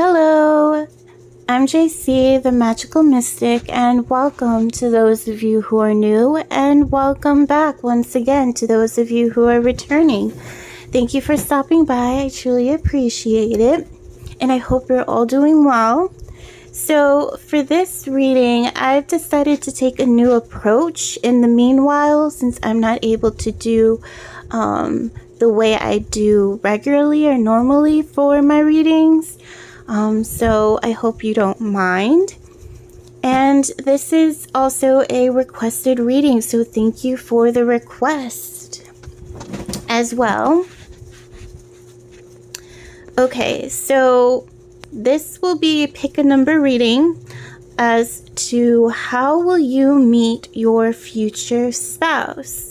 Hello, I'm JC, the Magical Mystic, and welcome to those of you who are new, and welcome back once again to those of you who are returning. Thank you for stopping by. I truly appreciate it, and I hope you're all doing well. So for this reading, I've decided to take a new approach in the meanwhile, since I'm not able to do the way I do regularly or normally for my readings. So I hope you don't mind. And this is also a requested reading, so thank you for the request as well. Okay, so this will be a pick a number reading as to how will you meet your future spouse.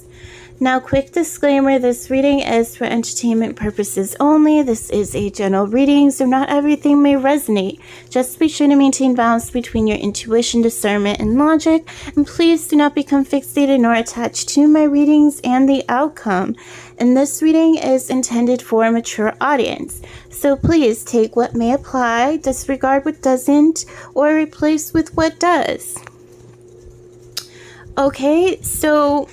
Now, quick disclaimer, this reading is for entertainment purposes only. This is a general reading, so not everything may resonate. Just be sure to maintain balance between your intuition, discernment, and logic, and please do not become fixated nor attached to my readings and the outcome. And this reading is intended for a mature audience, so please take what may apply, disregard what doesn't, or replace with what does. Okay, so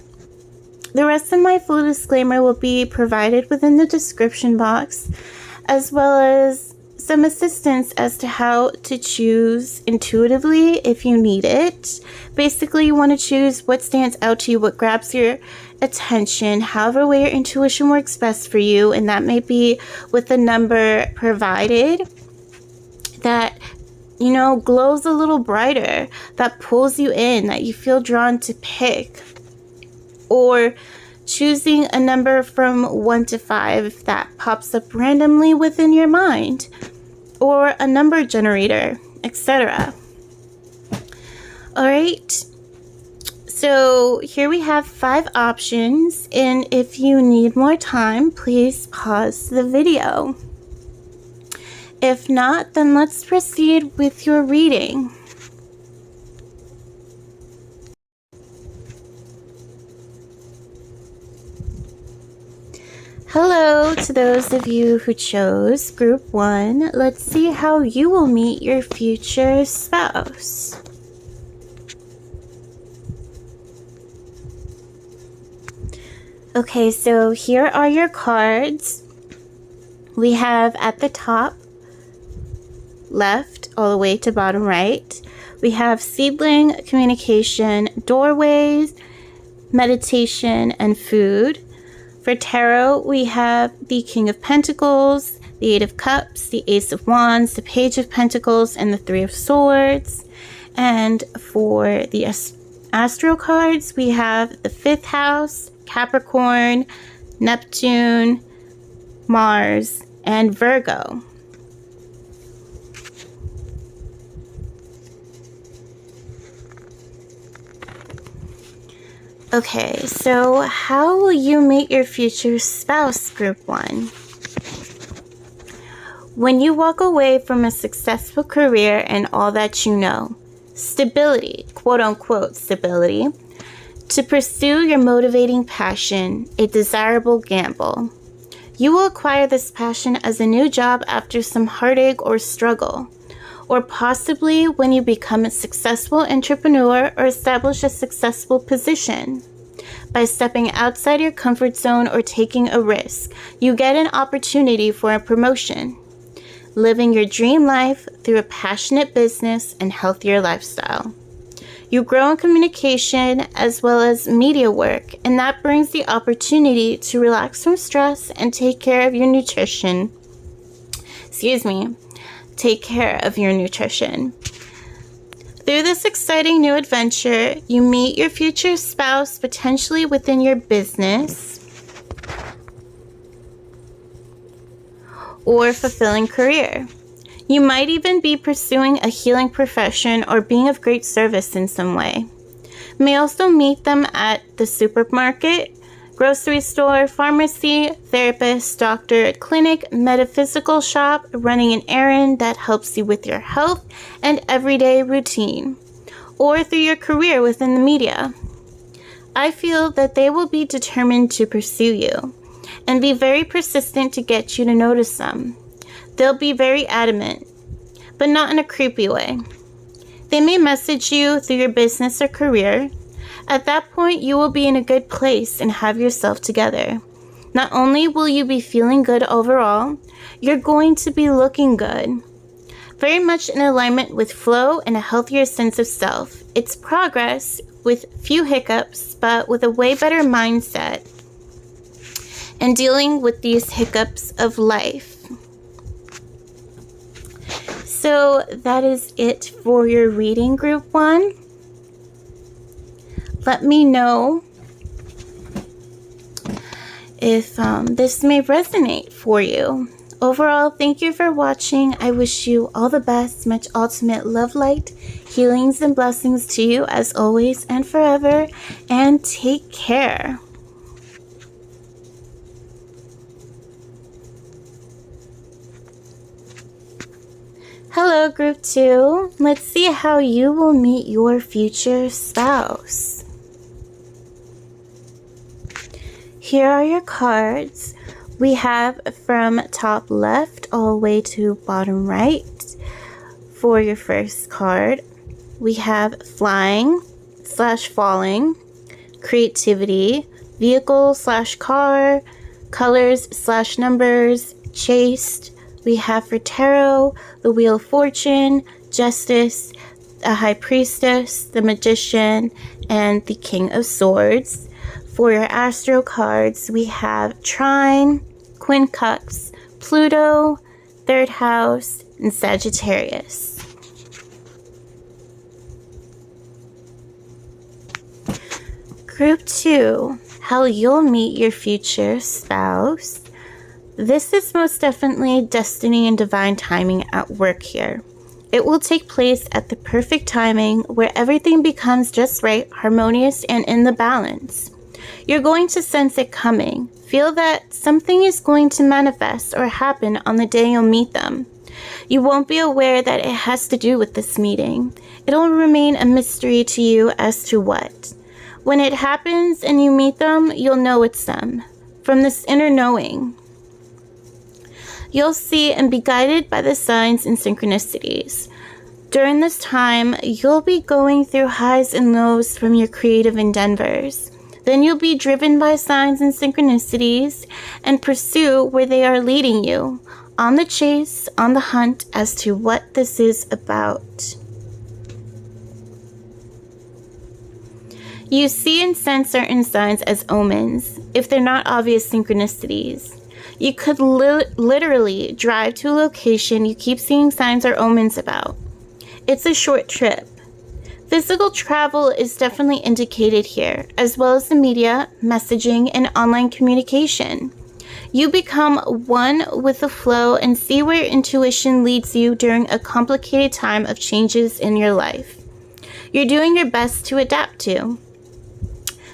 the rest of my full disclaimer will be provided within the description box, as well as some assistance as to how to choose intuitively if you need it. Basically, you want to choose what stands out to you, what grabs your attention, however way your intuition works best for you, and that may be with the number provided that, you know, glows a little brighter, that pulls you in, that you feel drawn to pick. Or choosing a number from 1 to 5 that pops up randomly within your mind, or a number generator, etc. Alright, so here we have 5 options, and if you need more time, please pause the video. If not, then let's proceed with your reading. Hello to those of you who chose Group 1. Let's see how you will meet your future spouse. Okay, so here are your cards. We have at the top left all the way to bottom right. We have seedling, communication, doorways, meditation, and food. For tarot, we have the King of Pentacles, the Eight of Cups, the Ace of Wands, the Page of Pentacles, and the Three of Swords. And for the astro cards, we have the 5th house, Capricorn, Neptune, Mars, and Virgo. Okay, so how will you meet your future spouse, Group 1? When you walk away from a successful career and all that you know, stability, quote-unquote stability, to pursue your motivating passion, a desirable gamble. You will acquire this passion as a new job after some heartache or struggle, or possibly when you become a successful entrepreneur or establish a successful position. By stepping outside your comfort zone or taking a risk, you get an opportunity for a promotion. Living your dream life through a passionate business and healthier lifestyle. You grow in communication as well as media work, and that brings the opportunity to relax from stress and take care of your nutrition. Take care of your nutrition. Through this exciting new adventure, you meet your future spouse potentially within your business or fulfilling career. You might even be pursuing a healing profession or being of great service in some way. You may also meet them at the supermarket, grocery store, pharmacy, therapist, doctor, clinic, metaphysical shop, running an errand that helps you with your health and everyday routine, or through your career within the media. I feel that they will be determined to pursue you and be very persistent to get you to notice them. They'll be very adamant but not in a creepy way. They may message you through your business or career. At that point, you will be in a good place and have yourself together. Not only will you be feeling good overall, you're going to be looking good. Very much in alignment with flow and a healthier sense of self. It's progress with few hiccups, but with a way better mindset and dealing with these hiccups of life. So that is it for your reading, Group 1. Let me know if this may resonate for you. Overall, thank you for watching. I wish you all the best, much ultimate love, light, healings, and blessings to you as always and forever. And take care. Hello, Group 2. Let's see how you will meet your future spouse. Here are your cards. We have from top left all the way to bottom right. For your first card, we have flying / falling, creativity, vehicle / car, colors / numbers, chased. We have for tarot, the Wheel of Fortune, Justice, a High Priestess, the Magician, and the King of Swords. For your astro cards, we have Trine, Queen Cups, Pluto, Third House, and Sagittarius. Group 2, how you'll meet your future spouse. This is most definitely destiny and divine timing at work here. It will take place at the perfect timing where everything becomes just right, harmonious, and in the balance. You're going to sense it coming. Feel that something is going to manifest or happen on the day you'll meet them. You won't be aware that it has to do with this meeting. It'll remain a mystery to you as to what. When it happens and you meet them, you'll know it's them. From this inner knowing, you'll see and be guided by the signs and synchronicities. During this time, you'll be going through highs and lows from your creative endeavors. Then you'll be driven by signs and synchronicities and pursue where they are leading you, on the chase, on the hunt as to what this is about. You see and sense certain signs as omens, if they're not obvious synchronicities. You could literally drive to a location you keep seeing signs or omens about. It's a short trip. Physical travel is definitely indicated here, as well as the media, messaging, and online communication. You become one with the flow and see where intuition leads you during a complicated time of changes in your life. You're doing your best to adapt to.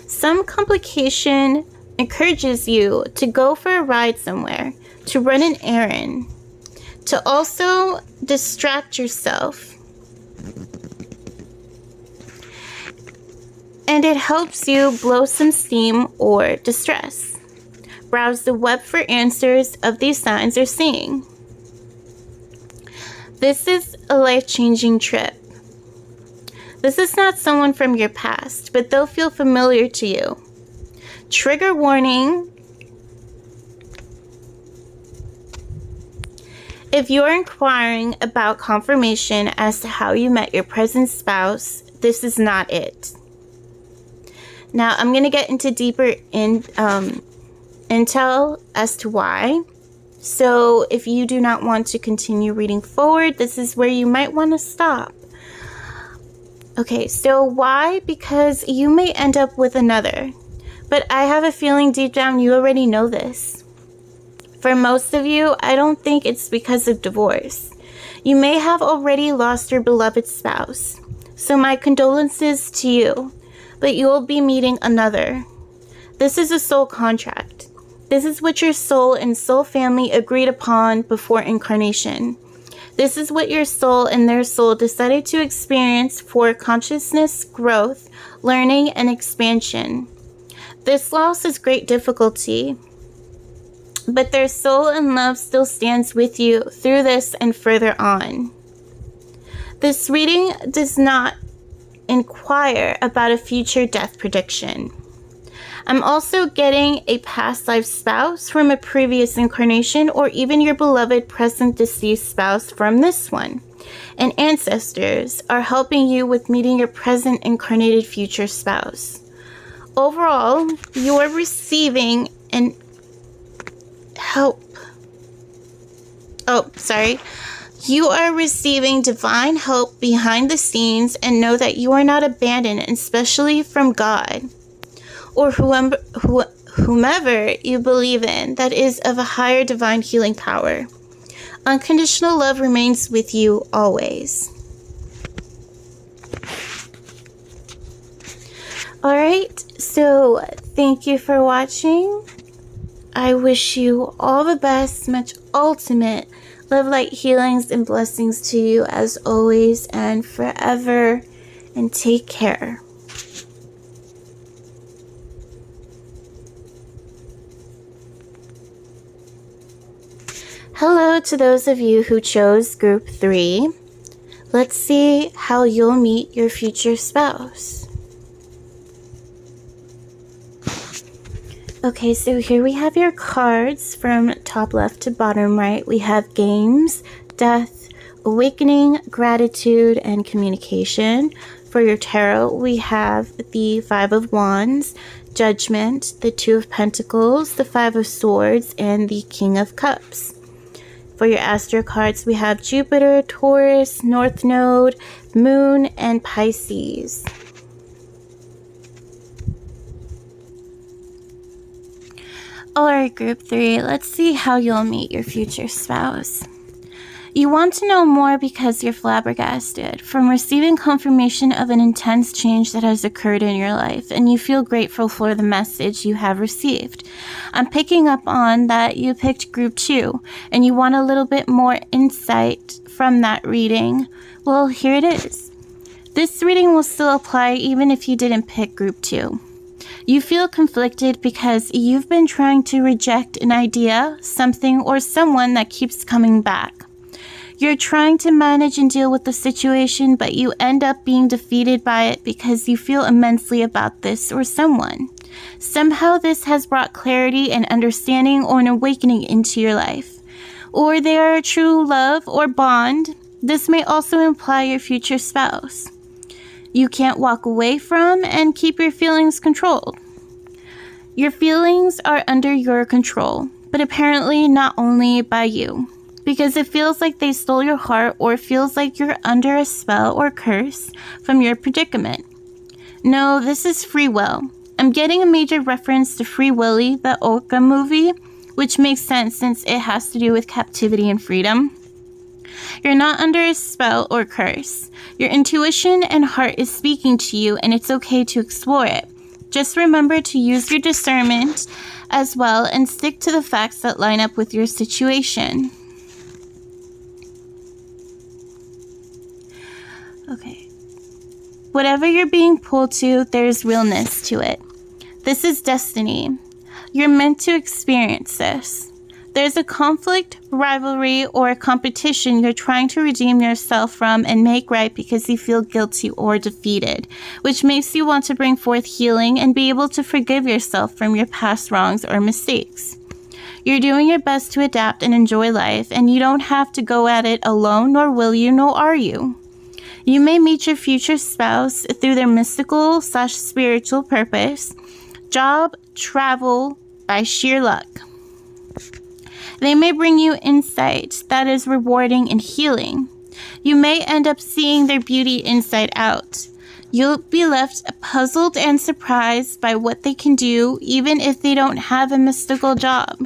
Some complication encourages you to go for a ride somewhere, to run an errand, to also distract yourself. And it helps you blow some steam or distress. Browse the web for answers of these signs you're seeing. This is a life-changing trip. This is not someone from your past, but they'll feel familiar to you. Trigger warning. If you're inquiring about confirmation as to how you met your present spouse, this is not it. Now, I'm going to get into deeper intel as to why. So, if you do not want to continue reading forward, this is where you might want to stop. Okay, so why? Because you may end up with another. But I have a feeling deep down you already know this. For most of you, I don't think it's because of divorce. You may have already lost your beloved spouse. So my condolences to you. But you will be meeting another. This is a soul contract. This is what your soul and soul family agreed upon before incarnation. This is what your soul and their soul decided to experience for consciousness, growth, learning, and expansion. This loss is great difficulty, but their soul and love still stands with you through this and further on. This reading does not inquire about a future death prediction. I'm also getting a past life spouse from a previous incarnation, or even your beloved present deceased spouse from this one. And ancestors are helping you with meeting your present incarnated future spouse. Overall, you are receiving You are receiving divine help behind the scenes, and know that you are not abandoned, especially from God or whomever you believe in that is of a higher divine healing power. Unconditional love remains with you always. Alright, so thank you for watching. I wish you all the best, much ultimate love, light, healings, and blessings to you as always and forever. And take care. Hello to those of you who chose Group 3. Let's see how you'll meet your future spouse. Okay, so here we have your cards from top left to bottom right. We have games, death, awakening, gratitude, and communication. For your tarot, we have the Five of Wands, Judgment, the Two of Pentacles, the Five of Swords, and the King of Cups. For your astro cards, we have Jupiter, Taurus, North Node, Moon, and Pisces. Alright, Group 3, let's see how you'll meet your future spouse. You want to know more because you're flabbergasted from receiving confirmation of an intense change that has occurred in your life, and you feel grateful for the message you have received. I'm picking up on that you picked Group 2, and you want a little bit more insight from that reading. Well, here it is. This reading will still apply even if you didn't pick Group 2. You feel conflicted because you've been trying to reject an idea, something, or someone that keeps coming back. You're trying to manage and deal with the situation, but you end up being defeated by it because you feel immensely about this or someone. Somehow this has brought clarity and understanding or an awakening into your life. Or they are a true love or bond. This may also imply your future spouse. You can't walk away from and keep your feelings controlled. Your feelings are under your control, but apparently not only by you. Because it feels like they stole your heart, or feels like you're under a spell or curse from your predicament. No, this is free will. I'm getting a major reference to Free Willy, the Orca movie, which makes sense since it has to do with captivity and freedom. You're not under a spell or curse. Your intuition and heart is speaking to you, and it's okay to explore it. Just remember to use your discernment as well and stick to the facts that line up with your situation. Okay. Whatever you're being pulled to, there's realness to it. This is destiny. You're meant to experience this. There's a conflict, rivalry, or a competition you're trying to redeem yourself from and make right because you feel guilty or defeated, which makes you want to bring forth healing and be able to forgive yourself from your past wrongs or mistakes. You're doing your best to adapt and enjoy life, and you don't have to go at it alone, nor will you, nor are you. You may meet your future spouse through their mystical/spiritual purpose, job, travel, by sheer luck. They may bring you insight that is rewarding and healing. You may end up seeing their beauty inside out. You'll be left puzzled and surprised by what they can do, even if they don't have a mystical job.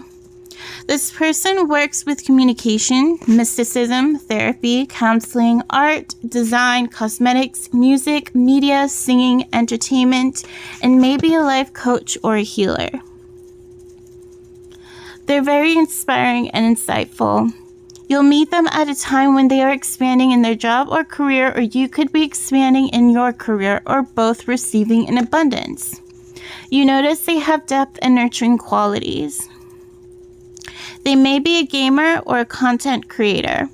This person works with communication, mysticism, therapy, counseling, art, design, cosmetics, music, media, singing, entertainment, and maybe a life coach or a healer. They're very inspiring and insightful. You'll meet them at a time when they are expanding in their job or career, or you could be expanding in your career, or both receiving in abundance. You notice they have depth and nurturing qualities. They may be a gamer or a content creator,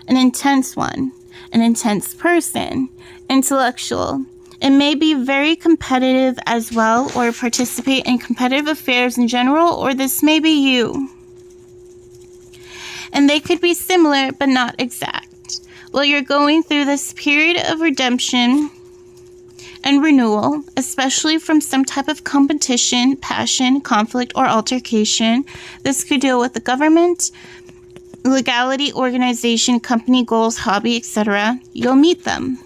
an intense one. an intense person, intellectual. It may be very competitive as well, or participate in competitive affairs in general, or this may be you. And they could be similar, but not exact. Well, you're going through this period of redemption and renewal, especially from some type of competition, passion, conflict, or altercation. This could deal with the government, legality, organization, company goals, hobby, etc. You'll meet them.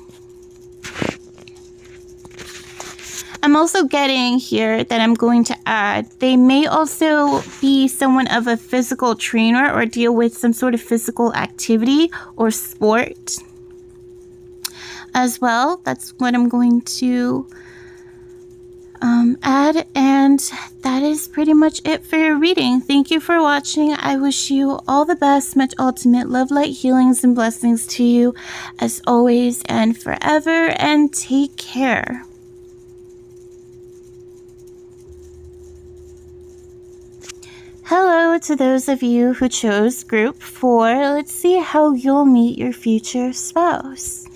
I'm also getting here that I'm going to add, they may also be someone of a physical trainer or deal with some sort of physical activity or sport as well. That's what I'm going to add, and that is pretty much it for your reading. Thank you for watching. I wish you all the best, much ultimate love, light, healings, and blessings to you as always and forever, and take care. Hello to those of you who chose group 4. Let's see how you'll meet your future spouse.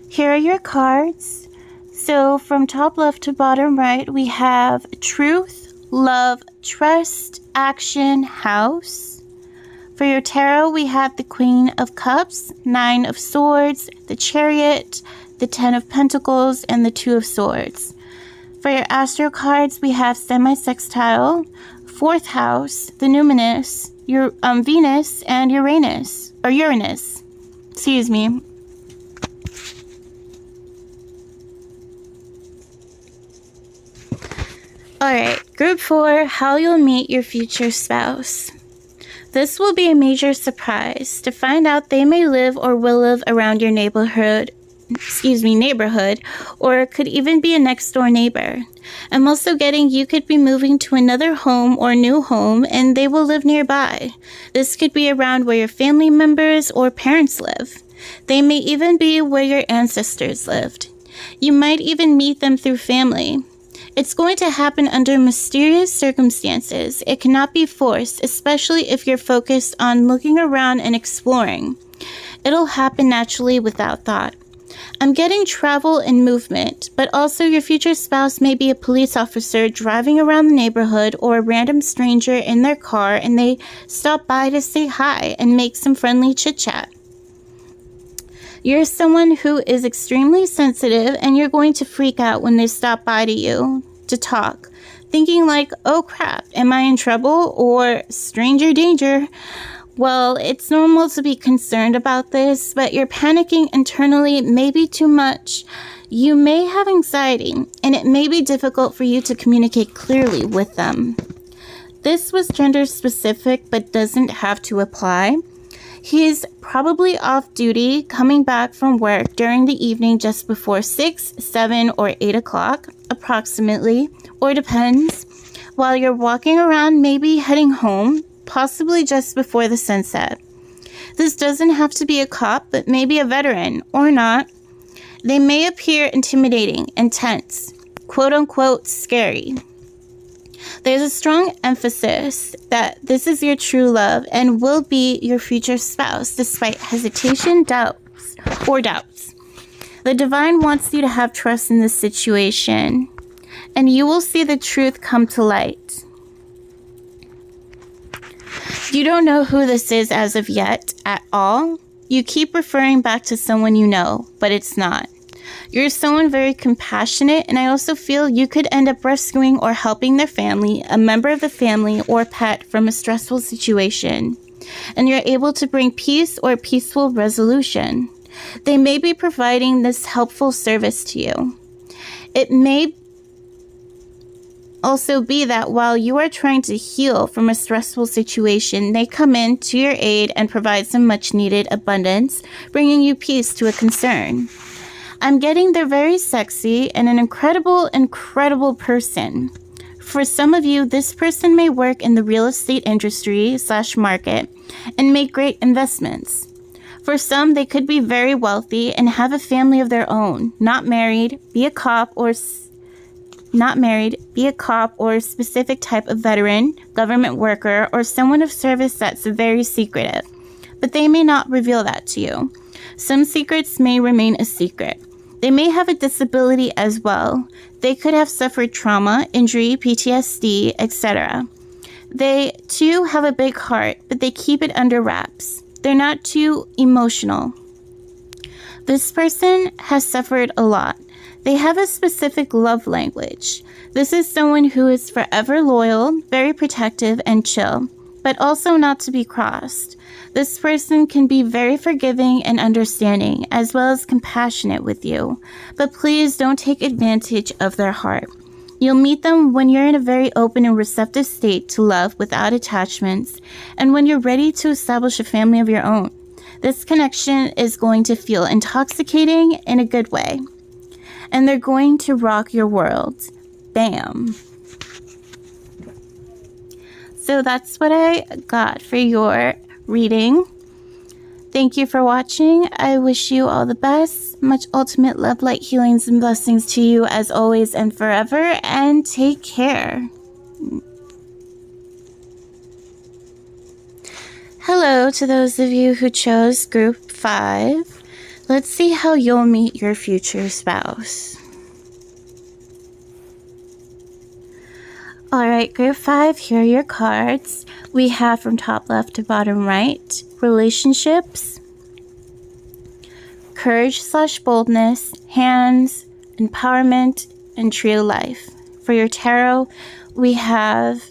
Here are your cards. So from top left to bottom right, we have truth, love, trust, action, house. For your tarot, we have the Queen of Cups, 9 of Swords, the Chariot, the 10 of Pentacles, and the 2 of Swords. For your astro cards, we have semi-sextile, 4th house, the numinous, your Venus, and Uranus. Excuse me. Alright, group 4, how you'll meet your future spouse. This will be a major surprise to find out they may live or will live around your neighborhood, or could even be a next door neighbor. I'm also getting you could be moving to another home or new home and they will live nearby. This could be around where your family members or parents live. They may even be where your ancestors lived. You might even meet them through family. It's going to happen under mysterious circumstances. It cannot be forced, especially if you're focused on looking around and exploring. It'll happen naturally without thought. I'm getting travel and movement, but also your future spouse may be a police officer driving around the neighborhood or a random stranger in their car and they stop by to say hi and make some friendly chit-chat. You're someone who is extremely sensitive and you're going to freak out when they stop by to you to talk, thinking like, oh crap, am I in trouble or stranger danger? Well, it's normal to be concerned about this, but you're panicking internally, maybe too much. You may have anxiety, and it may be difficult for you to communicate clearly with them. This was gender specific, but doesn't have to apply. He's probably off duty, coming back from work during the evening just before 6, 7, or 8 o'clock, approximately, or depends, while you're walking around, maybe heading home, possibly just before the sunset. This doesn't have to be a cop, but maybe a veteran, or not. They may appear intimidating, intense, quote-unquote scary. There's a strong emphasis that this is your true love and will be your future spouse, despite hesitation, doubts. The divine wants you to have trust in this situation, and you will see the truth come to light. You don't know who this is as of yet at all. You keep referring back to someone you know, but it's not. You're someone very compassionate, and I also feel you could end up rescuing or helping their family, a member of the family, or pet from a stressful situation. And you're able to bring peace or peaceful resolution. They may be providing this helpful service to you. It may also be that while you are trying to heal from a stressful situation, they come in to your aid and provide some much needed abundance, bringing you peace to a concern. I'm getting they're very sexy and an incredible person. For some of you, this person may work in the real estate industry / market and make great investments. For some, they could be very wealthy and have a family of their own, not married, be a cop, or not married, be a cop or a specific type of veteran, government worker, or someone of service that's very secretive. But they may not reveal that to you. Some secrets may remain a secret. They may have a disability as well. They could have suffered trauma, injury, PTSD, etc. They, too, have a big heart, but they keep it under wraps. They're not too emotional. This person has suffered a lot. They have a specific love language. This is someone who is forever loyal, very protective, and chill, but also not to be crossed. This person can be very forgiving and understanding, as well as compassionate with you. But please don't take advantage of their heart. You'll meet them when you're in a very open and receptive state to love without attachments, and when you're ready to establish a family of your own. This connection is going to feel intoxicating in a good way. And they're going to rock your world. Bam. So that's what I got for your reading. Thank you for watching. I wish you all the best. Much ultimate love, light, healings, and blessings to you as always and forever. And take care. Hello to those of you who chose Group 5. Let's see how you'll meet your future spouse. Alright, Group 5, here are your cards. We have from top left to bottom right, relationships, courage/boldness, hands, empowerment, and tree of life. For your tarot, we have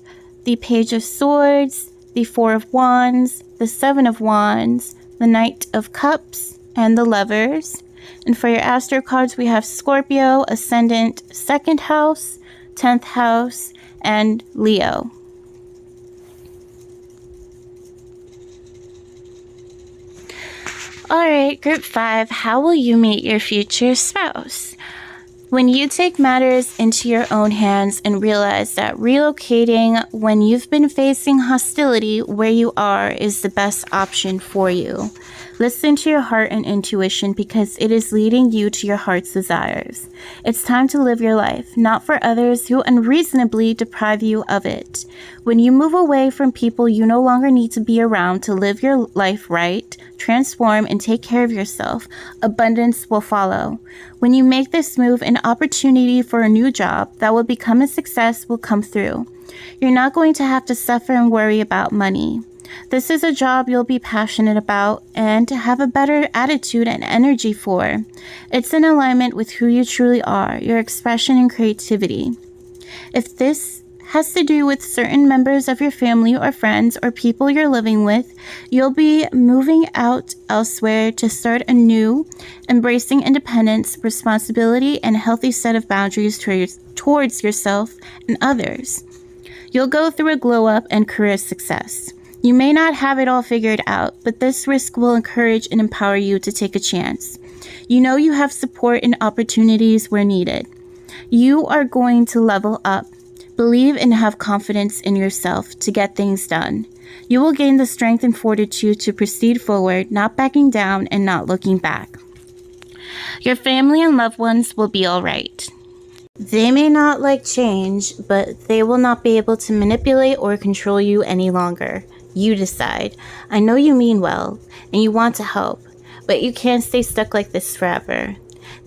the Page of Swords, the Four of Wands, the Seven of Wands, the Knight of Cups, and the Lovers. And for your astro cards, we have Scorpio, Ascendant, 2nd house, 10th house, and Leo. Alright, Group 5, how will you meet your future spouse? When you take matters into your own hands and realize that relocating when you've been facing hostility where you are is the best option for you. Listen to your heart and intuition because it is leading you to your heart's desires. It's time to live your life, not for others who unreasonably deprive you of it. When you move away from people you no longer need to be around to live your life right, transform, and take care of yourself, abundance will follow. When you make this move, an opportunity for a new job that will become a success will come through. You're not going to have to suffer and worry about money. This is a job you'll be passionate about and to have a better attitude and energy for. It's in alignment with who you truly are, your expression and creativity. If this has to do with certain members of your family or friends or people you're living with, you'll be moving out elsewhere to start anew, embracing independence, responsibility, and a healthy set of boundaries towards yourself and others. You'll go through a glow up and career success. You may not have it all figured out, but this risk will encourage and empower you to take a chance. You know you have support and opportunities where needed. You are going to level up. Believe and have confidence in yourself to get things done. You will gain the strength and fortitude to proceed forward, not backing down and not looking back. Your family and loved ones will be all right. They may not like change, but they will not be able to manipulate or control you any longer. You decide. I know you mean well, and you want to help, but you can't stay stuck like this forever.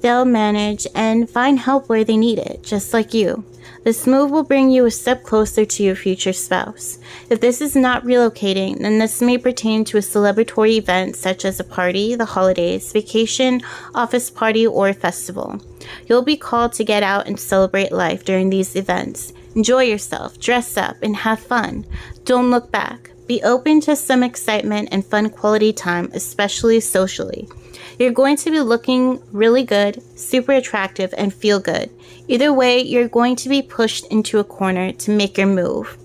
They'll manage and find help where they need it, just like you. This move will bring you a step closer to your future spouse. If this is not relocating, then this may pertain to a celebratory event such as a party, the holidays, vacation, office party, or festival. You'll be called to get out and celebrate life during these events. Enjoy yourself, dress up, and have fun. Don't look back. Be open to some excitement and fun quality time, especially socially. You're going to be looking really good, super attractive, and feel good. Either way, you're going to be pushed into a corner to make your move.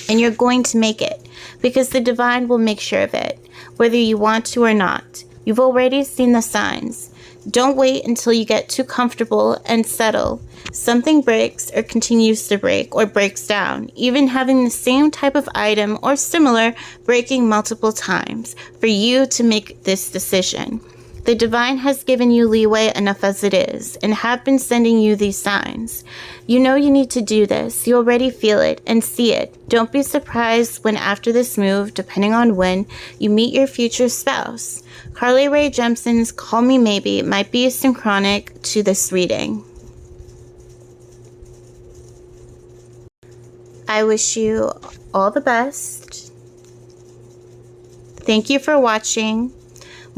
And you're going to make it, because the divine will make sure of it, whether you want to or not. You've already seen the signs. Don't wait until you get too comfortable and settle. Something breaks or continues to break or breaks down, even having the same type of item or similar breaking multiple times for you to make this decision. The divine has given you leeway enough as it is, and have been sending you these signs. You know you need to do this. You already feel it and see it. Don't be surprised when after this move, depending on when, you meet your future spouse. Carly Rae Jepsen's Call Me Maybe might be synchronic to this reading. I wish you all the best. Thank you for watching.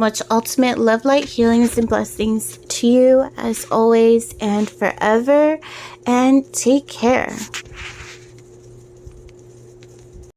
Much ultimate love, light, healings, and blessings to you as always and forever. And take care.